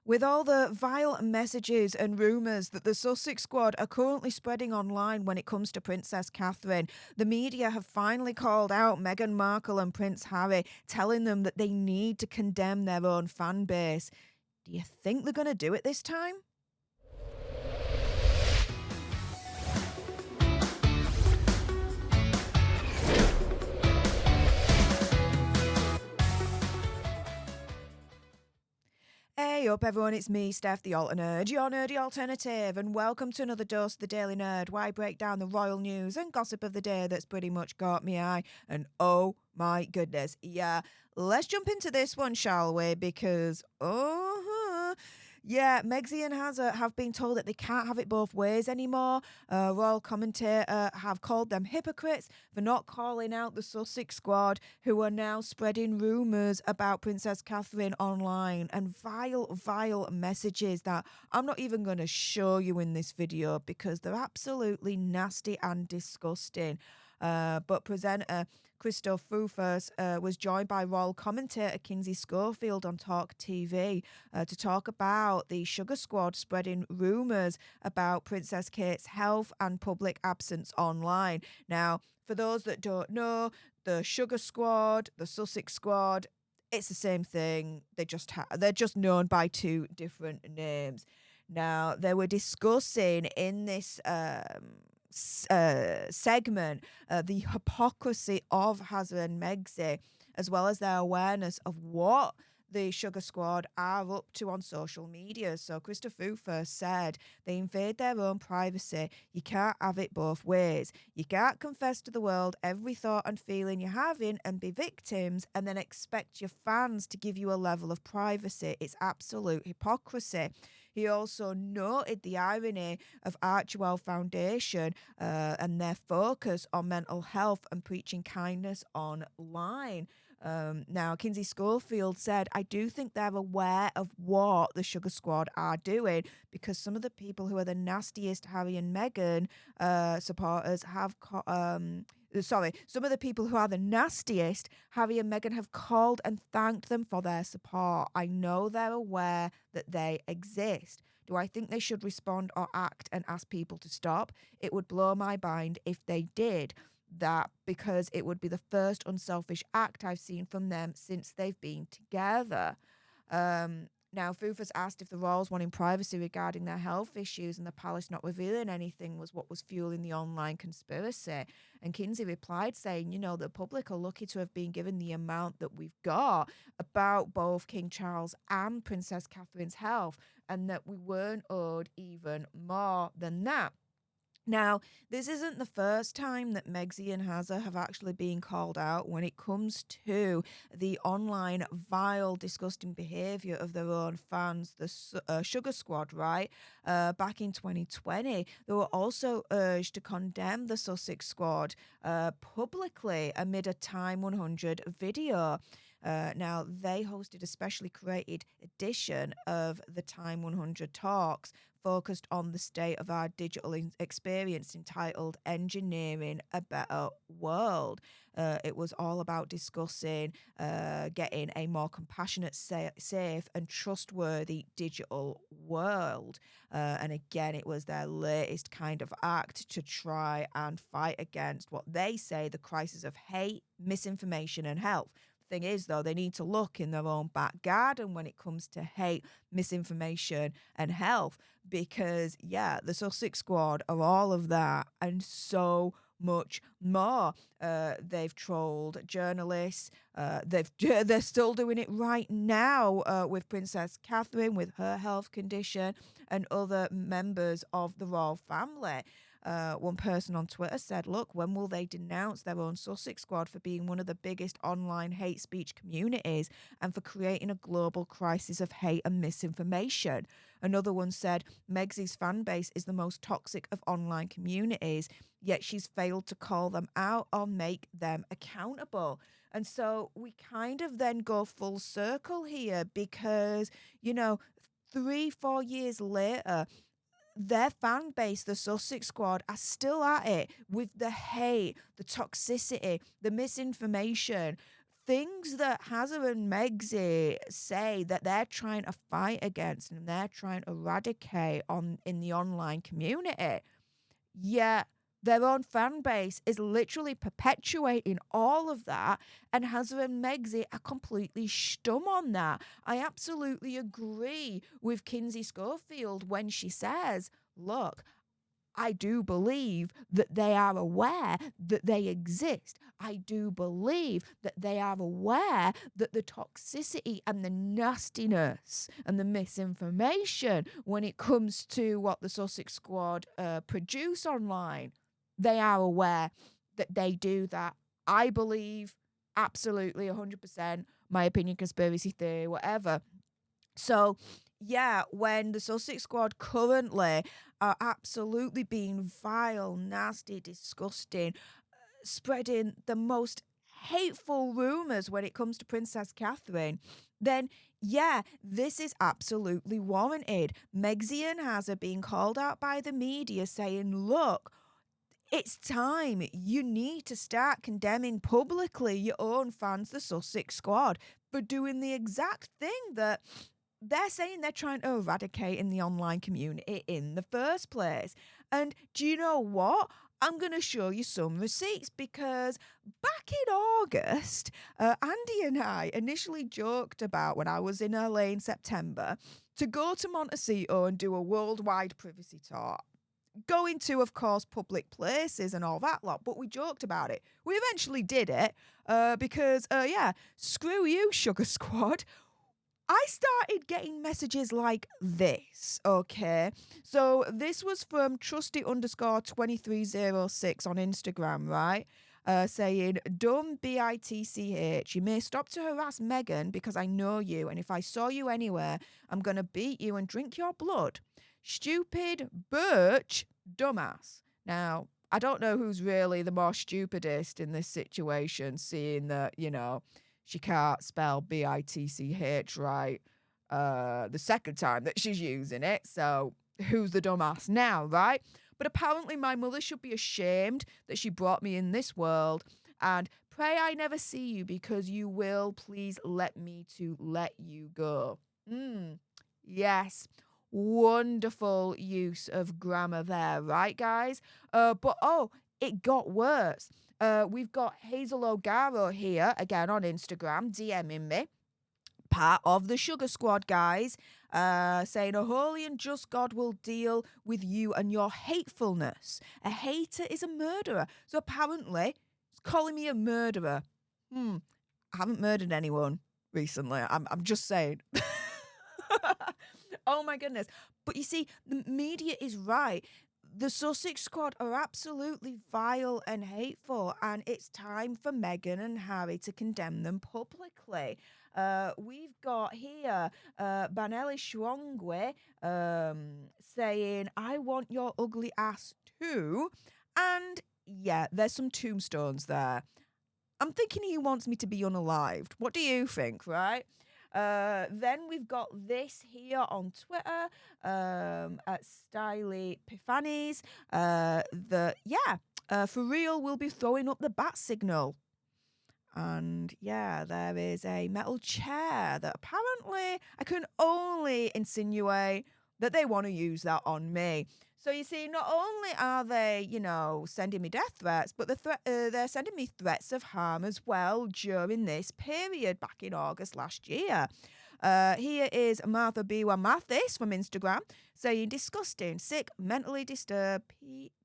With all the vile messages and rumours that the Sussex Squad are currently spreading online when it comes to Princess Catherine, the media have finally called out Meghan Markle and Prince Harry, telling them that they need to condemn their own fan base. Do you think they're going to do it this time? Hey up everyone, it's me, Stef the Alter Nerd, your nerdy alternative, and welcome to another dose of the Daily Nerd, where I break down the royal news and gossip of the day that's pretty much caught me eye, and oh my goodness, yeah, let's jump into this one, shall we, because, yeah, Meghan and Harry have been told that they can't have it both ways anymore. Royal commentator have called them hypocrites for not calling out the Sussex Squad, who are now spreading rumours about Princess Catherine online, and vile messages that I'm not even going to show you in this video because they're absolutely nasty and disgusting. But presenter Cristo Foufas was joined by royal commentator Kinsey Schofield on TalkTV to talk about the Sugar Squad spreading rumours about Princess Kate's health and public absence online. Now, for those that don't know, the Sugar Squad, the Sussex Squad, it's the same thing. They're just known by two different names. Now, they were discussing in this segment the hypocrisy of Harry and Meghan, as well as their awareness of what the Sugar Squad are up to on social media. So Cristo Foufas said they invade their own privacy. You can't have it both ways. You can't confess to the world every thought and feeling you're having and be victims and then expect your fans to give you a level of privacy. It's absolute hypocrisy. He also noted the irony of Archewell Foundation and their focus on mental health and preaching kindness online. Now, Kinsey Schofield said, I do think they're aware of what the Sugar Squad are doing because some of the people who are the nastiest Harry and Meghan supporters have... some of the people who are the nastiest, Harry and Meghan have called and thanked them for their support. I know they're aware that they exist. Do I think they should respond or act and ask people to stop? It would blow my mind if they did that because it would be the first unselfish act I've seen from them since they've been together. Now, Foufas asked if the royals wanting privacy regarding their health issues and the palace not revealing anything was what was fueling the online conspiracy. And Kinsey replied saying, the public are lucky to have been given the amount that we've got about both King Charles and Princess Catherine's health and that we weren't owed even more than that. Now, this isn't the first time that Meghan and Harry have actually been called out when it comes to the online vile, disgusting behaviour of their own fans, the Sugar Squad, right? Back in 2020, they were also urged to condemn the Sussex Squad publicly amid a Time 100 video. Now, they hosted a specially created edition of the Time 100 talks focused on the state of our digital experience entitled Engineering a Better World. It was all about discussing getting a more compassionate, safe and trustworthy digital world. And again, it was their latest kind of act to try and fight against what they say the crisis of hate, misinformation and health. Thing is, though, they need to look in their own back garden when it comes to hate, misinformation and health because, yeah, the Sussex Squad are all of that and so much more. They've trolled journalists. They're still doing it right now with Princess Catherine, with her health condition and other members of the royal family. One person on Twitter said, look, when will they denounce their own Sussex Squad for being one of the biggest online hate speech communities and for creating a global crisis of hate and misinformation? Another one said, Meg's fan base is the most toxic of online communities, yet she's failed to call them out or make them accountable. And so we kind of then go full circle here because, 3-4 years later, their fan base, the Sussex Squad, are still at it with the hate, the toxicity, the misinformation, things that Hazza and Megxie say that they're trying to fight against and they're trying to eradicate in the online community, yet their own fan base is literally perpetuating all of that, and Hazza and Megxie are completely stum on that. I absolutely agree with Kinsey Schofield when she says, look, I do believe that they are aware that they exist. I do believe that they are aware that the toxicity and the nastiness and the misinformation when it comes to what the Sussex Squad produce online, they are aware that they do that. I believe absolutely 100%, my opinion, conspiracy theory, whatever. So, yeah, when the Sussex Squad currently are absolutely being vile, nasty, disgusting, spreading the most hateful rumours when it comes to Princess Catherine, then yeah, this is absolutely warranted. Megxie and Hazza being called out by the media saying, look, it's time. You need to start condemning publicly your own fans, the Sussex Squad, for doing the exact thing that they're saying they're trying to eradicate in the online community in the first place. And do you know what? I'm going to show you some receipts, because back in August, Andy and I initially joked about, when I was in LA in September, to go to Montecito and do a worldwide privacy tour. Going to, of course, public places and all that lot, but we joked about it. We eventually did it because, yeah, screw you, Sugar Squad. I started getting messages like this, okay? So this was from trusty_2306 on Instagram, right? Saying, dumb bitch, you may stop to harass Meghan because I know you, and if I saw you anywhere, I'm going to beat you and drink your blood. Stupid birch dumbass. Now, I don't know who's really the more stupidest in this situation, seeing that, you know, she can't spell bitch right the second time that she's using it. So who's the dumbass now, right? But apparently my mother should be ashamed that she brought me in this world, and pray I never see you, because you will. Please let me to let you go. Yes. Wonderful use of grammar there, right, guys? But it got worse. We've got Hazel O'Gara here, again on Instagram, DMing me, part of the Sugar Squad, guys, saying, a holy and just God will deal with you and your hatefulness. A hater is a murderer. So apparently, it's calling me a murderer. I haven't murdered anyone recently. I'm just saying. Oh my goodness. But you see, the media is right. The Sussex Squad are absolutely vile and hateful, and it's time for Meghan and Harry to condemn them publicly. We've got here Banelli Schwongwe saying, I want your ugly ass too. And yeah, there's some tombstones there. I'm thinking he wants me to be unalived. What do you think, right? Then we've got this here on Twitter at Styly Pifanis. For real, we'll be throwing up the bat signal. And yeah, there is a metal chair that apparently I can only insinuate that they want to use that on me. So you see, not only are they, sending me death threats, but they're sending me threats of harm as well during this period back in August last year. Here is Martha Biwa Mathis from Instagram saying, disgusting, sick, mentally disturbed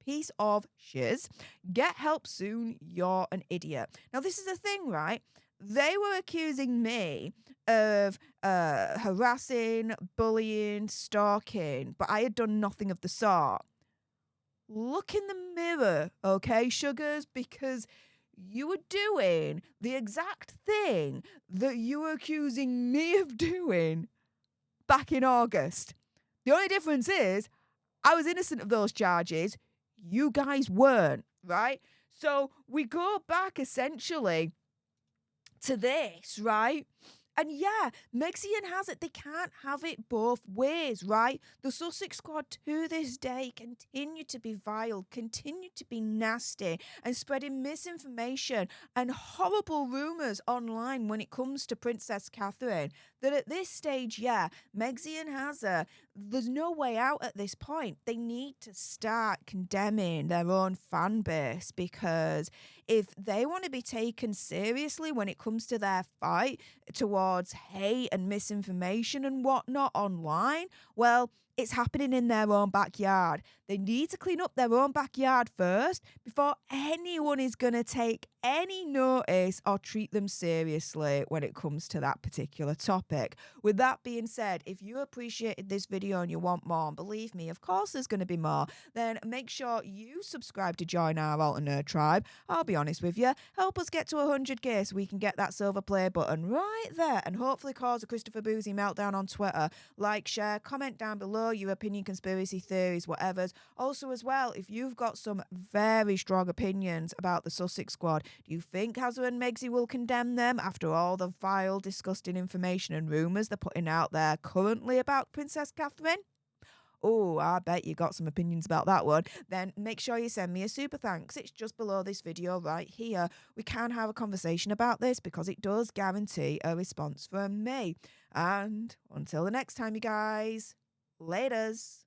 piece of shiz. Get help soon, you're an idiot. Now, this is the thing, right? They were accusing me of harassing, bullying, stalking, but I had done nothing of the sort. Look in the mirror, okay, sugars, because you were doing the exact thing that you were accusing me of doing back in August. The only difference is I was innocent of those charges. You guys weren't, right? So we go back essentially to this, right? And yeah, Megxie and Hazard, they can't have it both ways, right? The Sussex Squad to this day continue to be vile, continue to be nasty, and spreading misinformation and horrible rumours online when it comes to Princess Catherine. That at this stage, yeah, Megxie and Hazard, there's no way out at this point. They need to start condemning their own fan base, because if they want to be taken seriously when it comes to their fight towards hate and misinformation and whatnot online, well, it's happening in their own backyard. They need to clean up their own backyard first before anyone is going to take any notice or treat them seriously when it comes to that particular topic. With that being said, if you appreciated this video and you want more, and believe me, of course there's going to be more, then make sure you subscribe to join our alternate tribe. I'll be honest with you, help us get to 100k so we can get that silver play button right there and hopefully cause a Christopher Boozy meltdown on Twitter. Like, share, comment down below your opinion, conspiracy theories, whatever's. Also, as well, if you've got some very strong opinions about the Sussex Squad, do you think Hazard and Megxie will condemn them after all the vile, disgusting information and rumours they're putting out there currently about Princess Catherine? Oh, I bet you got some opinions about that one. Then make sure you send me a super thanks. It's just below this video right here. We can have a conversation about this because it does guarantee a response from me. And until the next time, you guys, laters.